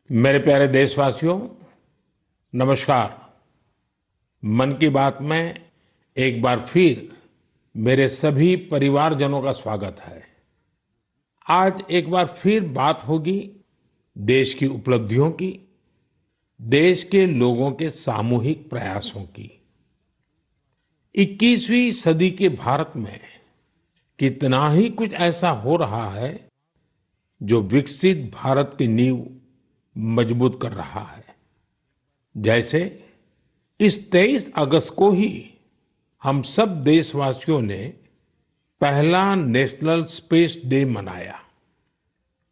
मेरे प्यारे देशवासियों, नमस्कार। मन की बात में एक बार फिर मेरे सभी परिवारजनों का स्वागत है। आज एक बार फिर बात होगी देश की उपलब्धियों की, देश के लोगों के सामूहिक प्रयासों की। 21वीं सदी के भारत में कितना ही कुछ ऐसा हो रहा है जो विकसित भारत की नींव मजबूत कर रहा है। जैसे इस 23 अगस्त को ही हम सब देशवासियों ने पहला नेशनल स्पेस डे मनाया।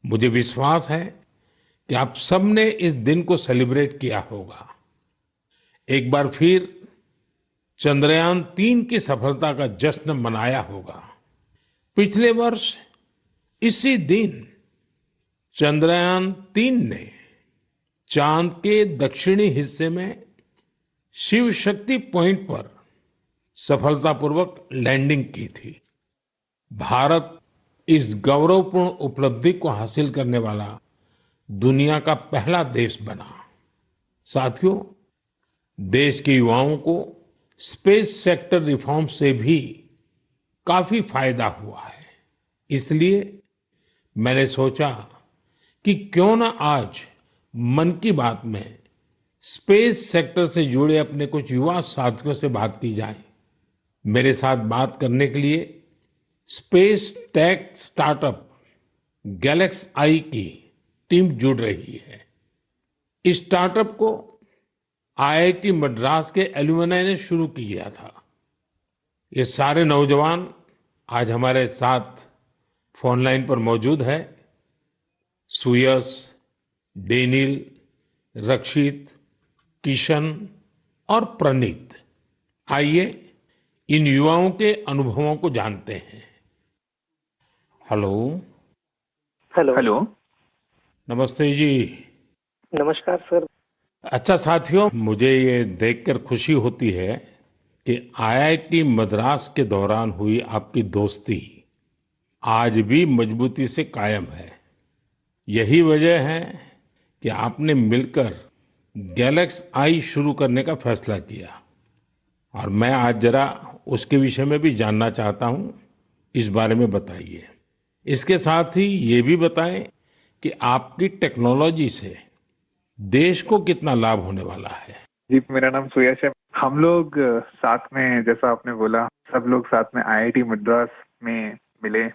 मुझे विश्वास है कि आप सबने इस दिन को सेलिब्रेट किया होगा। एक बार फिर चंद्रयान 3 की सफलता का जश्न मनाया होगा। पिछले वर्ष इसी दिन चंद्रयान 3 ने चांद के दक्षिणी हिस्से में शिव शक्ति पॉइंट पर सफलतापूर्वक लैंडिंग की थी। भारत इस गौरवपूर्ण उपलब्धि को हासिल करने वाला दुनिया का पहला देश बना। साथियों, देश के युवाओं को स्पेस सेक्टर रिफॉर्म से भी काफी फायदा हुआ है। इसलिए मैंने सोचा कि क्यों ना आज मन की बात में स्पेस सेक्टर से जुड़े अपने कुछ युवा साथियों से बात की जाए। मेरे साथ बात करने के लिए स्पेस टेक स्टार्टअप गैलेक्स आई की टीम जुड़ रही है। इस स्टार्टअप को आईआईटी मद्रास के एलुमनाई ने शुरू किया था। ये सारे नौजवान आज हमारे साथ फोन लाइन पर मौजूद है। सुयश, डेनिल, रक्षित, किशन और प्रणीत। आइए इन युवाओं के अनुभवों को जानते हैं। हेलो। हेलो। हेलो। नमस्ते जी। नमस्कार सर। अच्छा साथियों, मुझे ये देखकर खुशी होती है कि आईआईटी मद्रास के दौरान हुई आपकी दोस्ती आज भी मजबूती से कायम है। यही वजह है कि आपने मिलकर गैलेक्स आई शुरू करने का फैसला किया। और मैं आज जरा उसके विषय में भी जानना चाहता हूँ। इस बारे में बताइए। इसके साथ ही ये भी बताएं कि आपकी टेक्नोलॉजी से देश को कितना लाभ होने वाला है। जी, मेरा नाम सुयश है। हम लोग साथ में, जैसा आपने बोला, सब लोग साथ में आईआईटी मद्रास में मिले।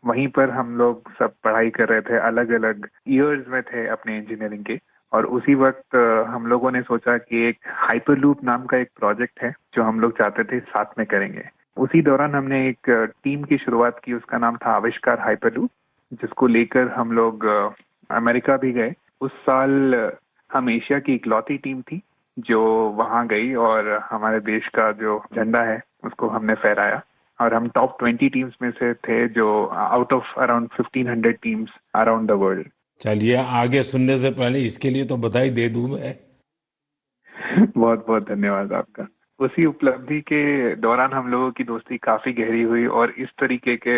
वहीं पर हम लोग सब पढ़ाई कर रहे थे, अलग अलग ईयर्स में थे अपने इंजीनियरिंग के। और उसी वक्त हम लोगों ने सोचा कि एक हाइपरलूप नाम का एक प्रोजेक्ट है जो हम लोग चाहते थे साथ में करेंगे। उसी दौरान हमने एक टीम की शुरुआत की, उसका नाम था आविष्कार हाइपरलूप, जिसको लेकर हम लोग अमेरिका भी गए। उस साल हम एशिया की इकलौती टीम थी जो वहां गई और हमारे देश का जो झंडा है उसको हमने फहराया। और हम टॉप 20 टीम्स में से थे, जो out of around 1500 teams around the world. चलिए, आगे सुनने से पहले इसके लिए तो बधाई दे दूं मैं। बहुत बहुत धन्यवाद आपका। उसी उपलब्धि के दौरान हम लोगों की दोस्ती काफी गहरी हुई और इस तरीके के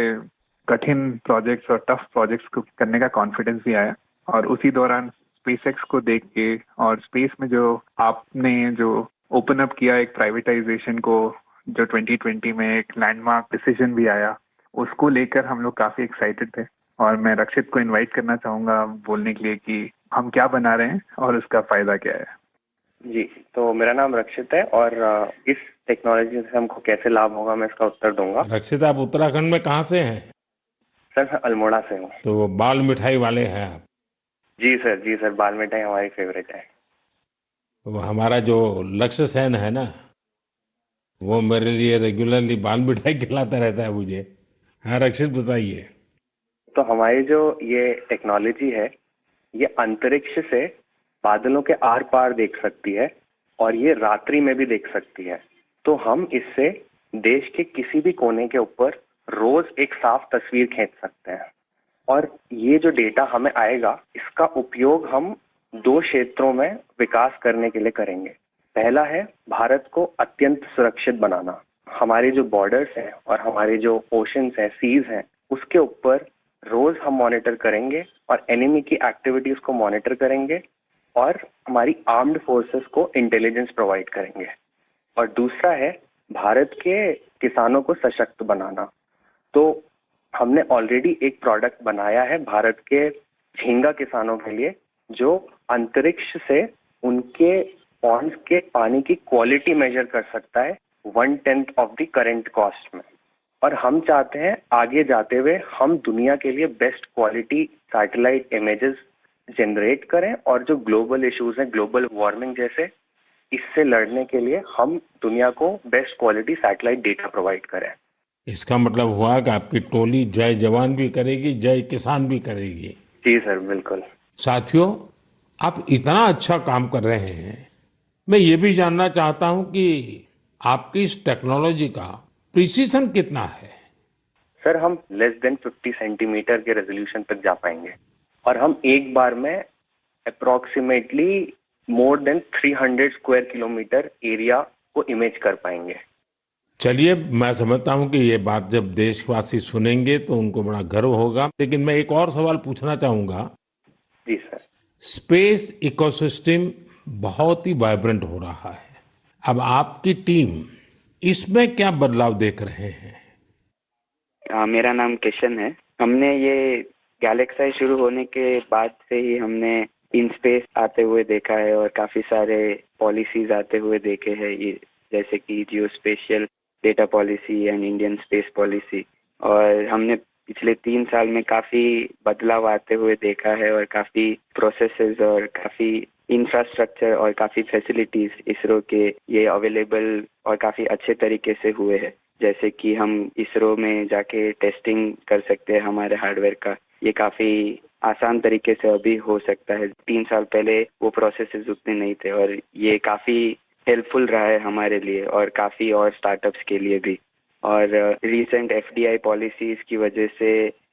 कठिन प्रोजेक्ट्स और टफ प्रोजेक्ट्स को करने का कॉन्फिडेंस भी आया। और उसी दौरान स्पेसएक्स को देख के और स्पेस में जो आपने जो ओपन अप किया एक प्राइवेटाइजेशन को, जो 2020 में एक लैंडमार्क डिसीजन भी आया, उसको लेकर हम लोग काफी एक्साइटेड थे। और मैं रक्षित को इनवाइट करना चाहूंगा बोलने के लिए कि हम क्या बना रहे हैं और उसका फायदा क्या है। जी, तो मेरा नाम रक्षित है और इस टेक्नोलॉजी से हमको कैसे लाभ होगा मैं इसका उत्तर दूंगा। रक्षित, आप उत्तराखंड में कहाँ से हैं? सर, मैं अल्मोड़ा से हूँ। तो वो बाल मिठाई वाले हैं आप? जी सर, जी सर, बाल मिठाई हमारी फेवरेट है। वो हमारा जो लक्ष्य सेन है ना, वो मेरे लिए रेगुलरली बाल मिठाई खिलाता रहता है मुझे। हाँ रक्षित, बताइए। तो हमारी जो ये टेक्नोलॉजी है, ये अंतरिक्ष से बादलों के आर पार देख सकती है और ये रात्रि में भी देख सकती है। तो हम इससे देश के किसी भी कोने के ऊपर रोज एक साफ तस्वीर खींच सकते हैं। और ये जो डेटा हमें आएगा, इसका उपयोग हम दो क्षेत्रों में विकास करने के लिए करेंगे। पहला है भारत को अत्यंत सुरक्षित बनाना। हमारे जो बॉर्डर्स हैं और हमारे जो ओशंस हैं, सीज हैं, उसके ऊपर रोज हम मॉनिटर करेंगे और एनिमी की एक्टिविटीज को मॉनिटर करेंगे और हमारी आर्म्ड फोर्सेस को इंटेलिजेंस प्रोवाइड करेंगे। और दूसरा है भारत के किसानों को सशक्त बनाना। तो हमने ऑलरेडी एक प्रोडक्ट बनाया है भारत के झींगा किसानों के लिए, जो अंतरिक्ष से उनके पॉन्ड्स के पानी की क्वालिटी मेजर कर सकता है 1/10 ऑफ द करंट कॉस्ट में। और हम चाहते हैं आगे जाते हुए हम दुनिया के लिए best quality satellite images generate करें, और जो ग्लोबल इश्यूज हैं, ग्लोबल वार्मिंग जैसे, इससे लड़ने के लिए हम दुनिया को best quality satellite data provide करें। इसका मतलब हुआ कि आपकी टोली जय जवान भी करेगी, जय किसान भी करेगी। जी सर, बिल्कुल। साथियों, आप इतना अच्छा काम कर रहे हैं, मैं ये भी जानना चाहता हूं कि आपकी इस टेक्नोलॉजी का प्रिसीजन कितना है। सर, हम लेस देन 50 सेंटीमीटर के रेजोल्यूशन तक जा पाएंगे, और हम एक बार में approximately more than 300 square kilometre area को इमेज कर पाएंगे। चलिए, मैं समझता हूं कि ये बात जब देशवासी सुनेंगे तो उनको बड़ा गर्व होगा, लेकिन मैं एक और सवाल पूछना चाहूंगा। जी सर। स्पेस इकोसिस्टम बहुत ही वाइब्रेंट हो रहा है। अब आपकी टीम इसमें क्या बदलाव देख रहे हैं। मेरा नाम किशन है। हमने ये गैलेक्साई शुरू होने के बाद से ही हमने इन स्पेस आते हुए देखा है और काफी सारे पॉलिसीज आते हुए देखे हैं, ये जैसे कि geo spatial data policy and Indian space policy. और हमने पिछले 3 साल में काफी बदलाव आते हुए देखा है और काफी प्रोसेसेस और काफी इंफ्रास्ट्रक्चर और काफी फैसिलिटीज इसरो के ये अवेलेबल और काफी अच्छे तरीके से हुए हैं। जैसे कि हम इसरो में जाके टेस्टिंग कर सकते हैं हमारे हार्डवेयर का, ये काफी आसान तरीके से अभी हो सकता है। 3 साल पहले वो प्रोसेसेस उतने नहीं थे, और ये काफी हेल्पफुल रहा है हमारे लिए और काफी और स्टार्टअप्स के लिए भी। और रिसेंट एफडीआई पॉलिसीज की वजह से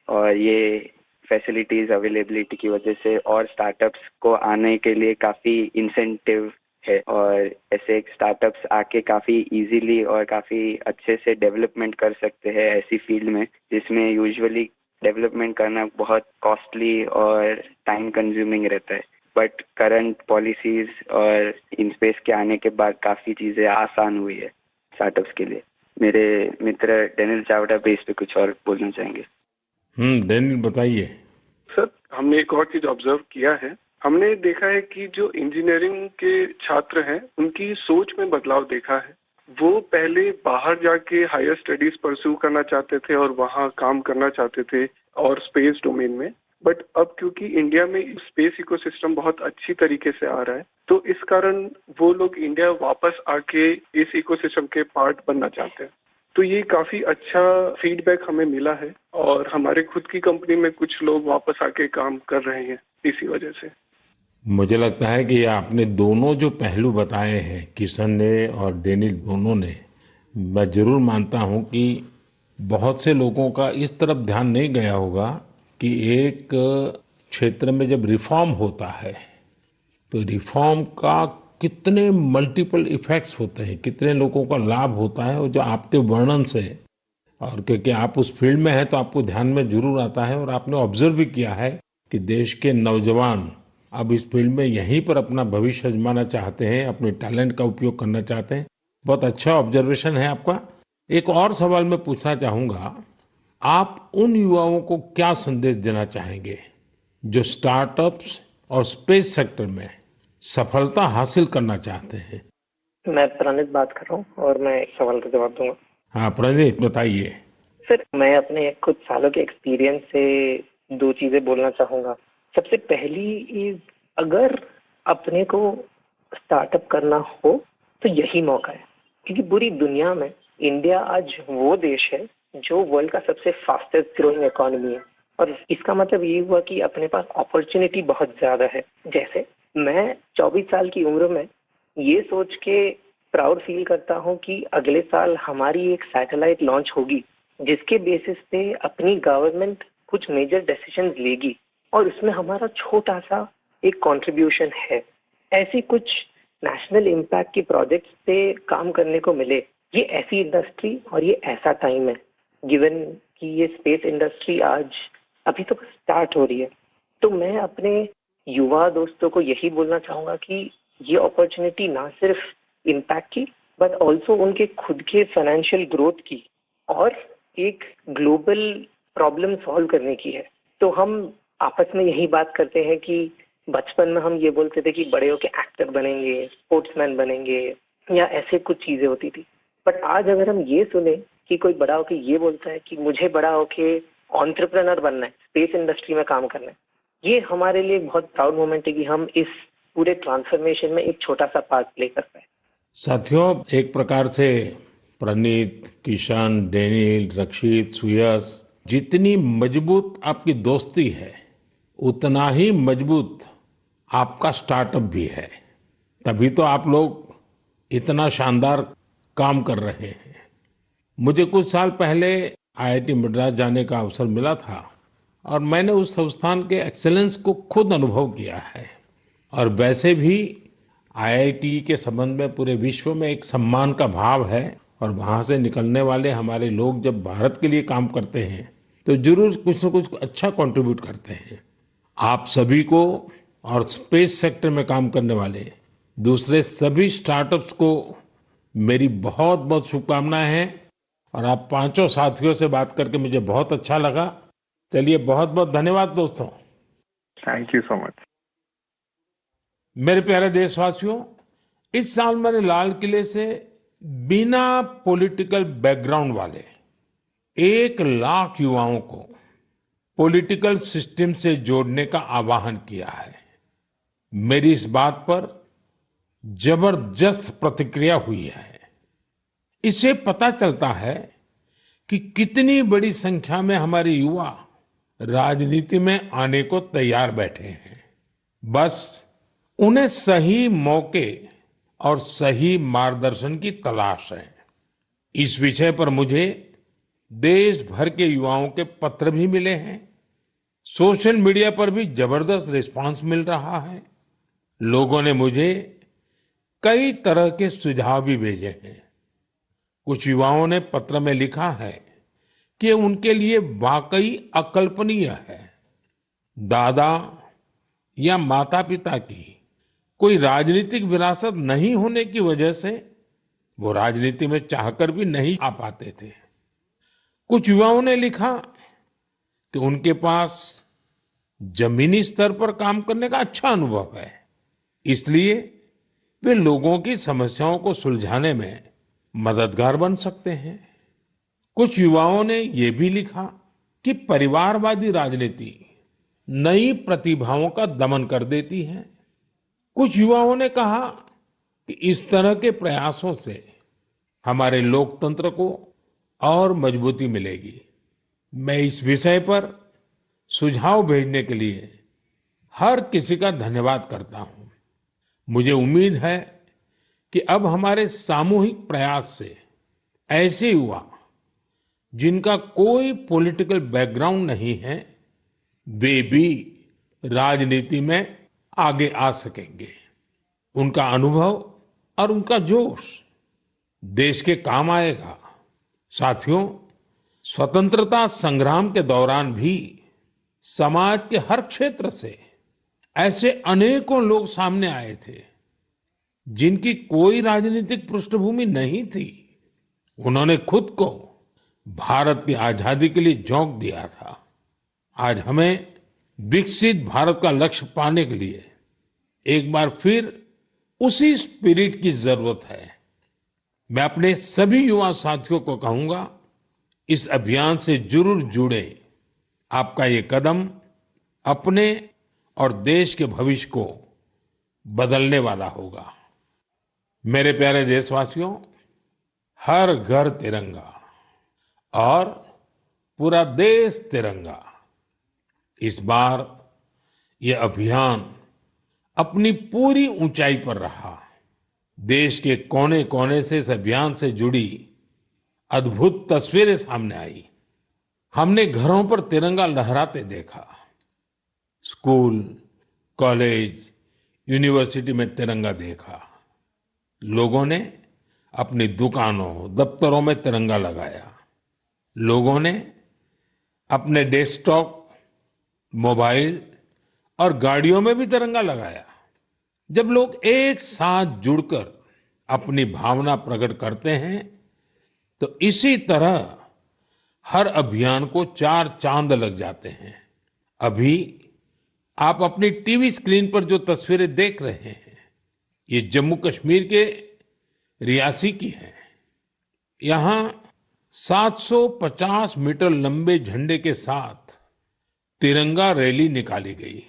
और ये फैसिलिटीज अवेलेबिलिटी की वजह से और स्टार्टअप्स को आने के लिए काफी इंसेंटिव है, और ऐसे स्टार्टअप्स आके काफी इजीली और काफी अच्छे से डेवलपमेंट कर सकते हैं ऐसी फील्ड में जिसमें यूजुअली डेवलपमेंट करना बहुत कॉस्टली और टाइम कंज्यूमिंग रहता है। बट करंट पॉलिसीज और इन स्पेस के आने के बाद काफी चीजें आसान हुई है स्टार्टअप्स के लिए। मेरे मित्र डेनियल चावड़ा भी इस पे कुछ और बोलना चाहेंगे। डेनियल बताइए। सर, हमने एक और चीज ऑब्जर्व किया है। हमने देखा है कि जो इंजीनियरिंग के छात्र हैं उनकी सोच में बदलाव देखा है। वो पहले बाहर जाके हायर स्टडीज परस्यू करना चाहते थे और वहाँ काम करना चाहते थे और स्पेस डोमेन में, बट अब क्योंकि इंडिया में स्पेस इकोसिस्टम बहुत अच्छी तरीके से आ रहा है, तो इस कारण वो लोग इंडिया वापस आके इस इकोसिस्टम के पार्ट बनना चाहते हैं। तो ये काफी अच्छा फीडबैक हमें मिला है, और हमारे खुद की कंपनी में कुछ लोग वापस आके काम कर रहे हैं इसी वजह से। मुझे लगता है कि आपने दोनों जो पहलू बताए हैं, किशन ने और डेनियल दोनों ने, मैं जरूर मानता हूं कि बहुत से लोगों का इस तरफ ध्यान नहीं गया होगा कि एक क्षेत्र में जब रिफॉर्म होता है तो रिफॉर्म का कितने मल्टीपल इफेक्ट्स होते हैं, कितने लोगों का लाभ होता है, और जो आपके वर्णन से, और क्योंकि आप उस फील्ड में हैं तो आपको ध्यान में जरूर आता है, और आपने ऑब्जर्व भी किया है कि देश के नौजवान अब इस फील्ड में यहीं पर अपना भविष्य आजमाना चाहते हैं, अपने टैलेंट का उपयोग करना चाहते हैं। बहुत अच्छा ऑब्जर्वेशन है आपका। एक और सवाल मैं पूछना चाहूंगा, आप उन युवाओं को क्या संदेश देना चाहेंगे जो स्टार्टअप्स और स्पेस सेक्टर में सफलता हासिल करना चाहते हैं। मैं प्रणीत बात कर रहा हूँ और मैं एक सवाल का जवाब दूंगा। हाँ प्रणीत, बताइए। सर, मैं अपने कुछ सालों के एक्सपीरियंस से 2 चीजें बोलना चाहूंगा। सबसे पहली इज, अगर अपने को स्टार्टअप करना हो तो यही मौका है, क्योंकि पूरी दुनिया में इंडिया आज वो देश है जो वर्ल्ड का सबसे फास्टेस्ट ग्रोइंग इकोनॉमी है, और इसका मतलब ये हुआ कि अपने पास अपॉर्चुनिटी बहुत ज्यादा है। जैसे मैं 24 साल की उम्र में ये सोच के प्राउड फील करता हूँ कि अगले साल हमारी एक सैटेलाइट लॉन्च होगी जिसके बेसिस पे अपनी गवर्नमेंट कुछ मेजर डिसीजंस लेगी, और उसमें हमारा छोटा सा एक कंट्रीब्यूशन है। ऐसी कुछ नेशनल इम्पैक्ट की प्रोजेक्ट्स पे काम करने को मिले, ये ऐसी इंडस्ट्री और ये ऐसा टाइम है, गिवन कि ये स्पेस इंडस्ट्री आज अभी तो स्टार्ट हो रही है। तो मैं अपने युवा दोस्तों को यही बोलना चाहूंगा कि ये अपॉर्चुनिटी ना सिर्फ इम्पैक्ट की बट ऑल्सो उनके खुद के फाइनेंशियल ग्रोथ की और एक ग्लोबल प्रॉब्लम सॉल्व करने की है। तो हम आपस में यही बात करते हैं कि बचपन में हम ये बोलते थे कि बड़े होके एक्टर बनेंगे, स्पोर्ट्समैन बनेंगे या ऐसे कुछ चीजें होती थी। बट आज अगर हम ये सुने कि कोई बड़ा होके ये बोलता है कि मुझे बड़ा होके एंटरप्रेन्योर बनना है, स्पेस इंडस्ट्री में काम करना है, ये हमारे लिए बहुत प्राउड मोमेंट है कि हम इस पूरे ट्रांसफॉर्मेशन में एक छोटा सा पार्ट प्ले कर पाए। साथियों, एक प्रकार से प्रणीत, किशन, डेनिल, रक्षित, सुयश, जितनी मजबूत आपकी दोस्ती है उतना ही मजबूत आपका स्टार्टअप भी है। तभी तो आप लोग इतना शानदार काम कर रहे हैं। मुझे कुछ साल पहले आईआईटी मद्रास जाने का अवसर मिला था और मैंने उस संस्थान के एक्सेलेंस को खुद अनुभव किया है। और वैसे भी आईआईटी के संबंध में पूरे विश्व में एक सम्मान का भाव है और वहाँ से निकलने वाले हमारे लोग जब भारत के लिए काम करते हैं तो जरूर कुछ न कुछ अच्छा कंट्रीब्यूट करते हैं। आप सभी को और स्पेस सेक्टर में काम करने वाले दूसरे सभी स्टार्टअप्स को मेरी बहुत बहुत शुभकामनाएं हैं। और आप पांचों साथियों से बात करके मुझे बहुत अच्छा लगा। चलिए, बहुत बहुत धन्यवाद दोस्तों। Thank you so much. मेरे प्यारे देशवासियों, इस साल मैंने लाल किले से बिना पॉलिटिकल बैकग्राउंड वाले 1 लाख युवाओं को पॉलिटिकल सिस्टम से जोड़ने का आह्वान किया है। मेरी इस बात पर जबरदस्त प्रतिक्रिया हुई है। इससे पता चलता है कि कितनी बड़ी संख्या में हमारे युवा राजनीति में आने को तैयार बैठे हैं। बस उन्हें सही मौके और सही मार्गदर्शन की तलाश है। इस विषय पर मुझे देश भर के युवाओं के पत्र भी मिले हैं। सोशल मीडिया पर भी जबरदस्त रिस्पांस मिल रहा है। लोगों ने मुझे कई तरह के सुझाव भी भेजे हैं। कुछ युवाओं ने पत्र में लिखा है कि उनके लिए वाकई अकल्पनीय है दादा या माता पिता की कोई राजनीतिक विरासत नहीं होने की वजह से वो राजनीति में चाहकर भी नहीं आ पाते थे। कुछ युवाओं ने लिखा कि उनके पास जमीनी स्तर पर काम करने का अच्छा अनुभव है, इसलिए वे लोगों की समस्याओं को सुलझाने में मददगार बन सकते हैं। कुछ युवाओं ने ये भी लिखा कि परिवारवादी राजनीति नई प्रतिभाओं का दमन कर देती है। कुछ युवाओं ने कहा कि इस तरह के प्रयासों से हमारे लोकतंत्र को और मजबूती मिलेगी। मैं इस विषय पर सुझाव भेजने के लिए हर किसी का धन्यवाद करता हूं। मुझे उम्मीद है कि अब हमारे सामूहिक प्रयास से ऐसे युवा जिनका कोई पॉलिटिकल बैकग्राउंड नहीं है वे भी राजनीति में आगे आ सकेंगे। उनका अनुभव और उनका जोश देश के काम आएगा। साथियों, स्वतंत्रता संग्राम के दौरान भी समाज के हर क्षेत्र से ऐसे अनेकों लोग सामने आए थे जिनकी कोई राजनीतिक पृष्ठभूमि नहीं थी। उन्होंने खुद को भारत की आजादी के लिए झोंक दिया था। आज हमें विकसित भारत का लक्ष्य पाने के लिए एक बार फिर उसी स्पिरिट की जरूरत है। मैं अपने सभी युवा साथियों को कहूंगा, इस अभियान से जरूर जुड़े। आपका ये कदम अपने और देश के भविष्य को बदलने वाला होगा। मेरे प्यारे देशवासियों, हर घर तिरंगा और पूरा देश तिरंगा, इस बार ये अभियान अपनी पूरी ऊंचाई पर रहा। देश के कोने कोने से इस अभियान से जुड़ी अद्भुत तस्वीरें सामने आई। हमने घरों पर तिरंगा लहराते देखा, स्कूल, कॉलेज, यूनिवर्सिटी में तिरंगा देखा। लोगों ने अपनी दुकानों, दफ्तरों में तिरंगा लगाया। लोगों ने अपने डेस्कटॉप, मोबाइल और गाड़ियों में भी तिरंगा लगाया। जब लोग एक साथ जुड़कर अपनी भावना प्रकट करते हैं, तो इसी तरह हर अभियान को चार चांद लग जाते हैं। अभी आप अपनी टीवी स्क्रीन पर जो तस्वीरें देख रहे हैं, ये जम्मू कश्मीर के रियासी की हैं। यहाँ 750 मीटर लंबे झंडे के साथ तिरंगा रैली निकाली गई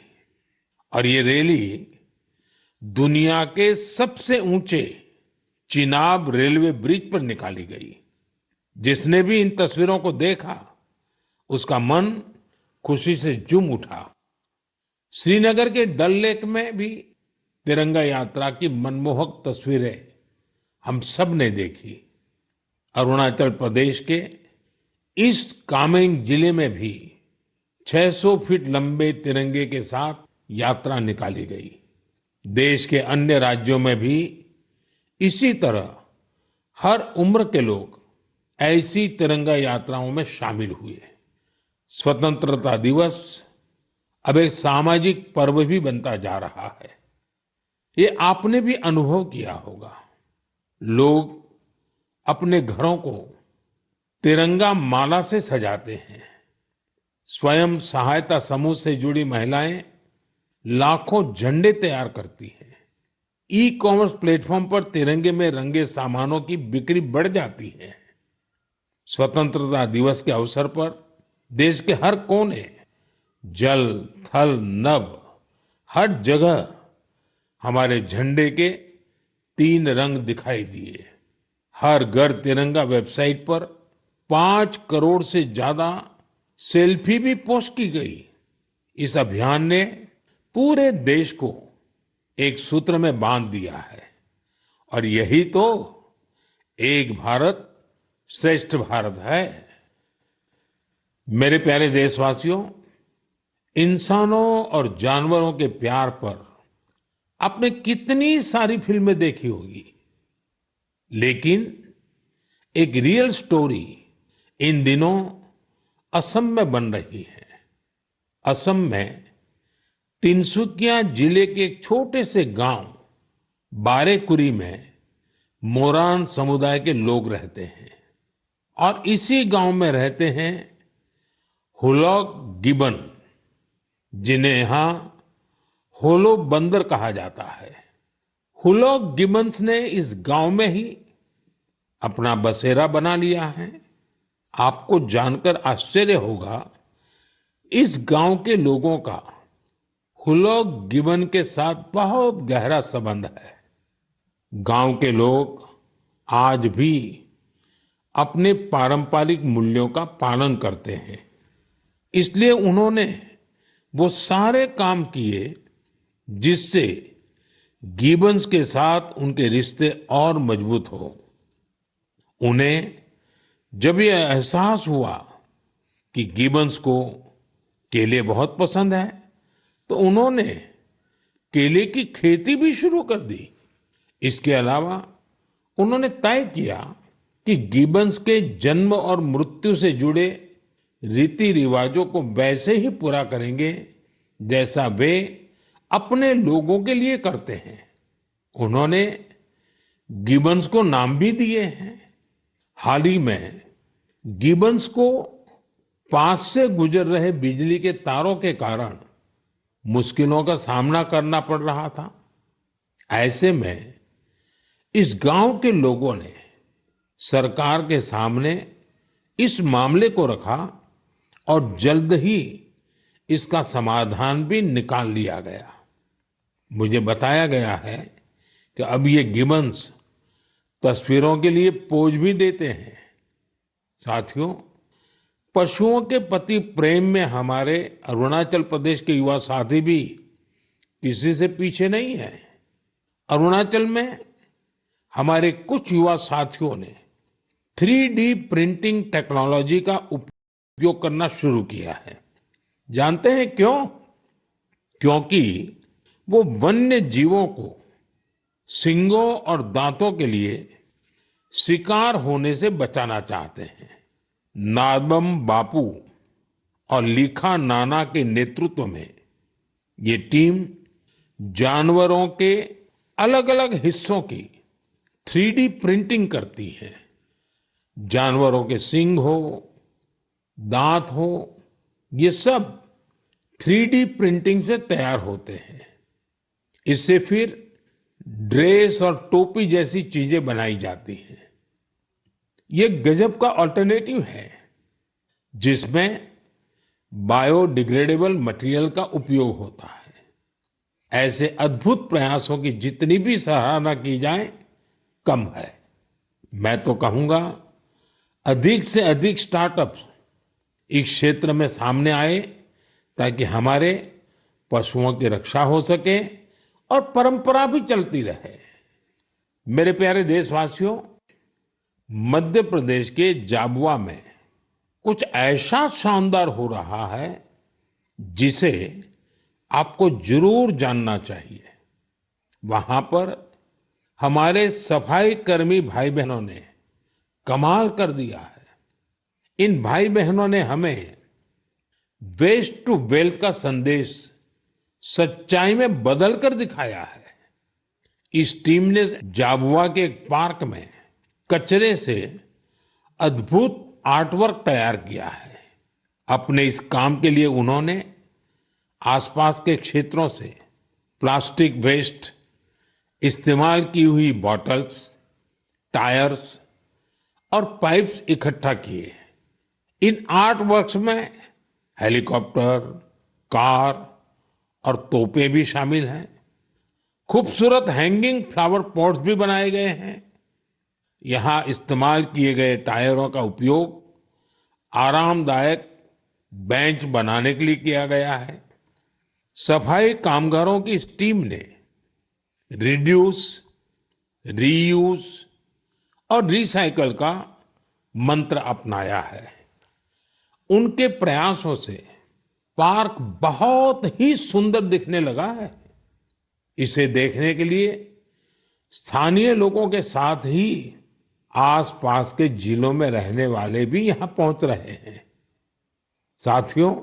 और ये रैली दुनिया के सबसे ऊंचे चिनाब रेलवे ब्रिज पर निकाली गई। जिसने भी इन तस्वीरों को देखा, उसका मन खुशी से झूम उठा। श्रीनगर के डल लेक में भी तिरंगा यात्रा की मनमोहक तस्वीरें हम सब ने देखी। अरुणाचल प्रदेश के ईस्ट कामेंग जिले में भी 600 फीट लंबे तिरंगे के साथ यात्रा निकाली गई। देश के अन्य राज्यों में भी इसी तरह हर उम्र के लोग ऐसी तिरंगा यात्राओं में शामिल हुए। स्वतंत्रता दिवस अब एक सामाजिक पर्व भी बनता जा रहा है। ये आपने भी अनुभव किया होगा। लोग अपने घरों को तिरंगा माला से सजाते हैं। स्वयं सहायता समूह से जुड़ी महिलाएं लाखों झंडे तैयार करती हैं। ई कॉमर्स प्लेटफॉर्म पर तिरंगे में रंगे सामानों की बिक्री बढ़ जाती है। स्वतंत्रता दिवस के अवसर पर देश के हर कोने, जल, थल, नभ, हर जगह हमारे झंडे के 3 रंग दिखाई दिए। हर घर तिरंगा वेबसाइट पर 5 करोड़ से ज्यादा सेल्फी भी पोस्ट की गई। इस अभियान ने पूरे देश को एक सूत्र में बांध दिया है और यही तो एक भारत श्रेष्ठ भारत है। मेरे प्यारे देशवासियों, इंसानों और जानवरों के प्यार पर आपने कितनी सारी फिल्में देखी होगी, लेकिन एक रियल स्टोरी इन दिनों असम में बन रही है। असम में तिनसुकिया जिले के एक छोटे से गांव बारेकुरी में मोरान समुदाय के लोग रहते हैं और इसी गांव में रहते हैं हुलॉक गिबन, जिन्हें यहां होलो बंदर कहा जाता है। हुलॉक गिबन्स ने इस गांव में ही अपना बसेरा बना लिया है। आपको जानकर आश्चर्य होगा, इस गांव के लोगों का हुलॉक गिबन के साथ बहुत गहरा संबंध है। गांव के लोग आज भी अपने पारंपरिक मूल्यों का पालन करते हैं। इसलिए उन्होंने वो सारे काम किए जिससे गिबन्स के साथ उनके रिश्ते और मजबूत हो। उन्हें जब ये एहसास हुआ कि गिबन्स को केले बहुत पसंद है, तो उन्होंने केले की खेती भी शुरू कर दी। इसके अलावा उन्होंने तय किया कि गिबन्स के जन्म और मृत्यु से जुड़े रीति रिवाजों को वैसे ही पूरा करेंगे जैसा वे अपने लोगों के लिए करते हैं। उन्होंने गिबन्स को नाम भी दिए हैं। हाल ही में गिबन्स को पास से गुजर रहे बिजली के तारों के कारण मुश्किलों का सामना करना पड़ रहा था। ऐसे में इस गांव के लोगों ने सरकार के सामने इस मामले को रखा और जल्द ही इसका समाधान भी निकाल लिया गया। मुझे बताया गया है कि अब ये गिबन्स तस्वीरों के लिए पोज भी देते हैं। साथियों, पशुओं के प्रति प्रेम में हमारे अरुणाचल प्रदेश के युवा साथी भी किसी से पीछे नहीं है। अरुणाचल में हमारे कुछ युवा साथियों ने 3D प्रिंटिंग टेक्नोलॉजी का उपयोग करना शुरू किया है। जानते हैं क्यों? क्योंकि वो वन्य जीवों को सींगों और दांतों के लिए शिकार होने से बचाना चाहते हैं। नादम बापू और लीखा नाना के नेतृत्व में ये टीम जानवरों के अलग अलग हिस्सों की 3D प्रिंटिंग करती है। जानवरों के सींग हो, दांत हो, ये सब 3D प्रिंटिंग से तैयार होते हैं। इससे फिर ड्रेस और टोपी जैसी चीजें बनाई जाती हैं। ये गजब का अल्टरनेटिव है जिसमें बायोडिग्रेडेबल मटेरियल का उपयोग होता है। ऐसे अद्भुत प्रयासों की जितनी भी सराहना की जाए कम है। मैं तो कहूंगा अधिक से अधिक स्टार्टअप्स इस क्षेत्र में सामने आए ताकि हमारे पशुओं की रक्षा हो सके और परंपरा भी चलती रहे। मेरे प्यारे देशवासियों, मध्य प्रदेश के जाबुआ में कुछ ऐसा शानदार हो रहा है जिसे आपको जरूर जानना चाहिए। वहां पर हमारे सफाई कर्मी भाई बहनों ने कमाल कर दिया है। इन भाई बहनों ने हमें वेस्ट टू वेल्थ का संदेश सच्चाई में बदल कर दिखाया है। इस टीम ने जाबुआ के एक पार्क में कचरे से अद्भुत आर्टवर्क तैयार किया है। अपने इस काम के लिए उन्होंने आसपास के क्षेत्रों से प्लास्टिक वेस्ट, इस्तेमाल की हुई बॉटल्स, टायर्स और पाइप्स इकट्ठा किए। इन आर्ट वर्क्स में हेलीकॉप्टर, कार और तोपें भी शामिल हैं। खूबसूरत हैंगिंग फ्लावर पॉट्स भी बनाए गए हैं। यहां इस्तेमाल किए गए टायरों का उपयोग आरामदायक बेंच बनाने के लिए किया गया है। सफाई कामगारों की इस टीम ने रिड्यूस, रीयूज और रिसाइकल का मंत्र अपनाया है। उनके प्रयासों से पार्क बहुत ही सुंदर दिखने लगा है। इसे देखने के लिए स्थानीय लोगों के साथ ही आसपास के जिलों में रहने वाले भी यहां पहुंच रहे हैं। साथियों,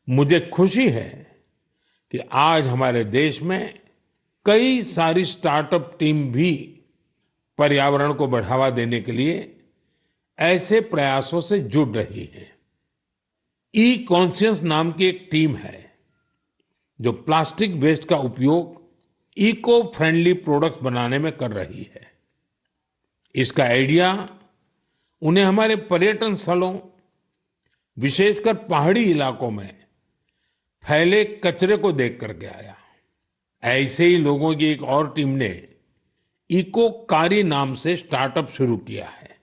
मुझे खुशी है कि आज हमारे देश में कई सारी स्टार्टअप टीम भी पर्यावरण को बढ़ावा देने के लिए ऐसे प्रयासों से जुड़ रही है। ई कॉन्शियस नाम की एक टीम है जो प्लास्टिक वेस्ट का उपयोग इको फ्रेंडली प्रोडक्ट्स बनाने में कर रही है। इसका आइडिया उन्हें हमारे पर्यटन स्थलों, विशेषकर पहाड़ी इलाकों में फैले कचरे को देख करके आया। ऐसे ही लोगों की एक और टीम ने इको कारी नाम से स्टार्टअप शुरू किया है।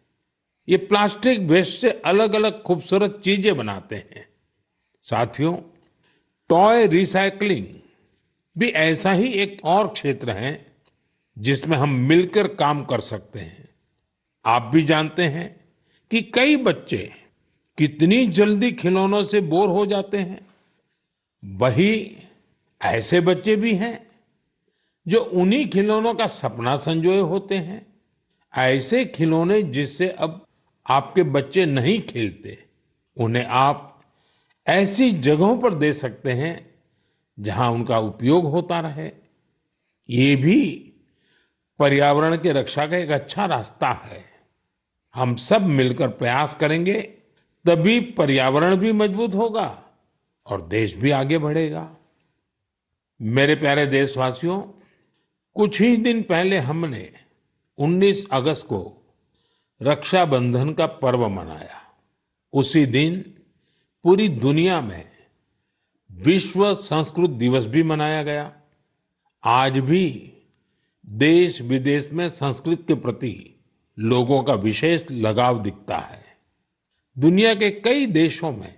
ये प्लास्टिक वेस्ट से अलग अलग खूबसूरत चीजें बनाते हैं। साथियों, टॉय रिसाइकलिंग भी ऐसा ही एक और क्षेत्र है जिसमें हम मिलकर काम कर सकते हैं। आप भी जानते हैं कि कई बच्चे कितनी जल्दी खिलौनों से बोर हो जाते हैं। वही ऐसे बच्चे भी हैं जो उन्हीं खिलौनों का सपना संजोए होते हैं। ऐसे खिलौने जिससे अब आपके बच्चे नहीं खेलते, उन्हें आप ऐसी जगहों पर दे सकते हैं जहां उनका उपयोग होता रहे। ये भी पर्यावरण की रक्षा का एक अच्छा रास्ता है। हम सब मिलकर प्रयास करेंगे तभी पर्यावरण भी मजबूत होगा और देश भी आगे बढ़ेगा। मेरे प्यारे देशवासियों, कुछ ही दिन पहले हमने 19 अगस्त को रक्षाबंधन का पर्व मनाया। उसी दिन पूरी दुनिया में विश्व संस्कृत दिवस भी मनाया गया। आज भी देश विदेश में संस्कृत के प्रति लोगों का विशेष लगाव दिखता है। दुनिया के कई देशों में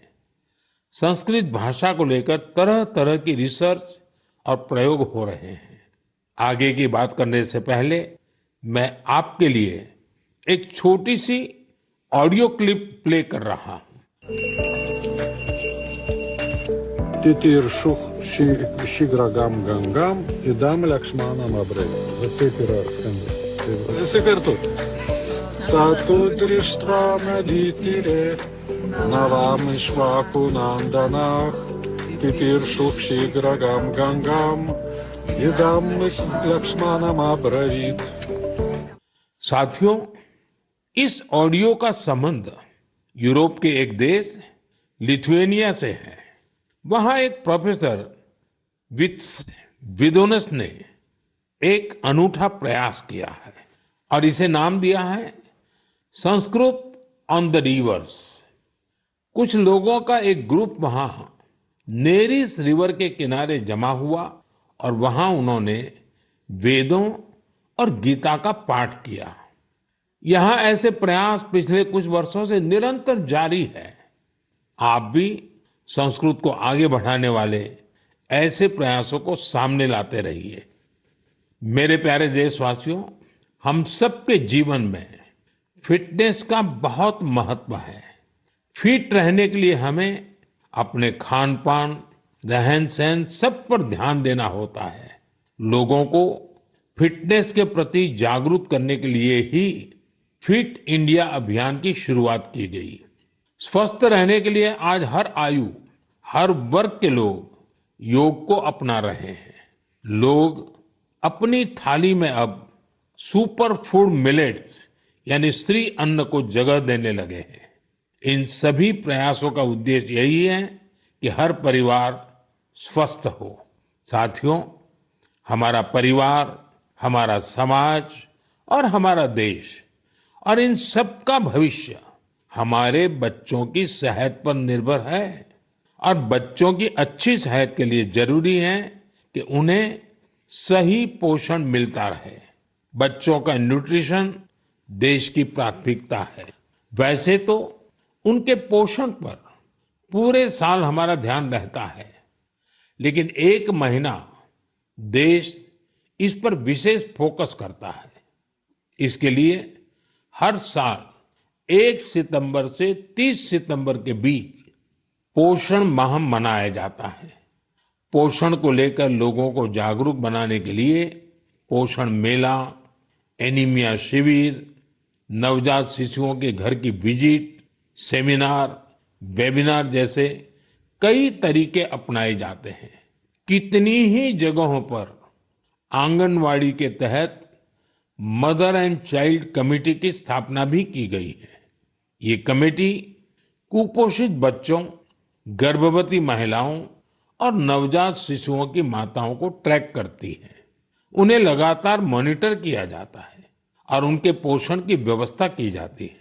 संस्कृत भाषा को लेकर तरह तरह की रिसर्च और प्रयोग हो रहे हैं। आगे की बात करने से पहले मैं आपके लिए एक छोटी सी ऑडियो क्लिप प्ले कर रहा हूं। Titiršuch šigragam gangam idam laksmanam abrei. Va taip yra skamba. Visi kartu. Satu drishtvame ditire navam išvaku nandanach पितीर्षु शीघ्रगां गंगाम इदम लक्ष्मणमब्रवीत्। साथियों, इस ऑडियो का संबंध यूरोप के एक देश लिथुएनिया से है। वहां एक प्रोफेसर विदोनस ने एक अनूठा प्रयास किया है और इसे नाम दिया है संस्कृत ऑन द रिवर्स। कुछ लोगों का एक ग्रुप वहां नेरिस रिवर के किनारे जमा हुआ और वहां उन्होंने वेदों और गीता का पाठ किया। यहां ऐसे प्रयास पिछले कुछ वर्षों से निरंतर जारी है। आप भी संस्कृत को आगे बढ़ाने वाले ऐसे प्रयासों को सामने लाते रहिए। मेरे प्यारे देशवासियों, हम सबके जीवन में फिटनेस का बहुत महत्व है। फिट रहने के लिए हमें अपने खान पान, रहन सहन सब पर ध्यान देना होता है। लोगों को फिटनेस के प्रति जागरूक करने के लिए ही फिट इंडिया अभियान की शुरुआत की गई। स्वस्थ रहने के लिए आज हर आयु, हर वर्ग के लोग योग को अपना रहे हैं। लोग अपनी थाली में अब सुपर फूड मिलेट्स यानी श्री अन्न को जगह देने लगे हैं। इन सभी प्रयासों का उद्देश्य यही है कि हर परिवार स्वस्थ हो। साथियों, हमारा परिवार, हमारा समाज और हमारा देश और इन सब का भविष्य हमारे बच्चों की सेहत पर निर्भर है और बच्चों की अच्छी सेहत के लिए जरूरी है कि उन्हें सही पोषण मिलता रहे। बच्चों का न्यूट्रिशन देश की प्राथमिकता है। वैसे तो उनके पोषण पर पूरे साल हमारा ध्यान रहता है, लेकिन एक महीना देश इस पर विशेष फोकस करता है। इसके लिए हर साल 1 सितंबर से 30 सितंबर के बीच पोषण माह मनाया जाता है। पोषण को लेकर लोगों को जागरूक बनाने के लिए पोषण मेला, एनीमिया शिविर, नवजात शिशुओं के घर की विजिट, सेमिनार, वेबिनार जैसे कई तरीके अपनाए जाते हैं। कितनी ही जगहों पर आंगनवाड़ी के तहत मदर एंड चाइल्ड कमेटी की स्थापना भी की गई है। ये कमेटी कुपोषित बच्चों, गर्भवती महिलाओं और नवजात शिशुओं की माताओं को ट्रैक करती है। उन्हें लगातार मॉनिटर किया जाता है और उनके पोषण की व्यवस्था की जाती है।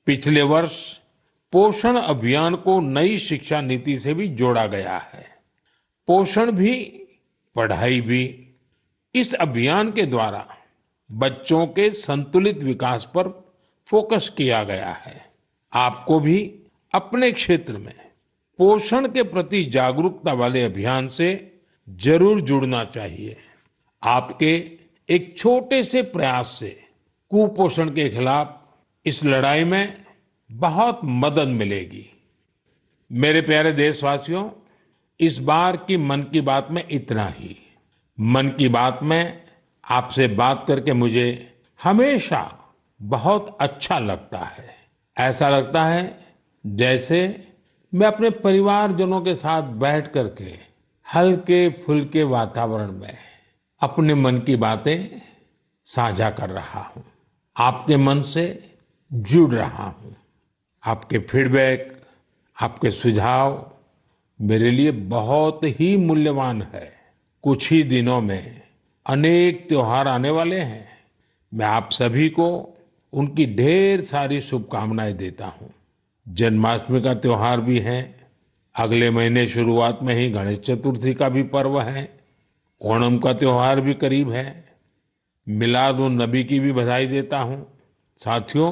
पिछले वर्ष पोषण अभियान को नई शिक्षा नीति से भी जोड़ा गया है। पोषण भी, पढ़ाई भी। इस अभियान के द्वारा बच्चों के संतुलित विकास पर फोकस किया गया है। आपको भी अपने क्षेत्र में पोषण के प्रति जागरूकता वाले अभियान से जरूर जुड़ना चाहिए। आपके एक छोटे से प्रयास से कुपोषण के खिलाफ इस लड़ाई में बहुत मदद मिलेगी। मेरे प्यारे देशवासियों, इस बार की मन की बात में इतना ही। मन की बात में आपसे बात करके मुझे हमेशा बहुत अच्छा लगता है। ऐसा लगता है जैसे मैं अपने परिवारजनों के साथ बैठ करके हल्के फुल्के वातावरण में अपने मन की बातें साझा कर रहा हूं, आपके मन से जुड़ रहा हूं। आपके फीडबैक, आपके सुझाव मेरे लिए बहुत ही मूल्यवान है। कुछ ही दिनों में अनेक त्योहार आने वाले हैं। मैं आप सभी को उनकी ढेर सारी शुभकामनाएं देता हूं। जन्माष्टमी का त्योहार भी है। अगले महीने शुरुआत में ही गणेश चतुर्थी का भी पर्व है। ओणम का त्योहार भी करीब है। मिलाद उन नबी की भी बधाई देता हूं। साथियों,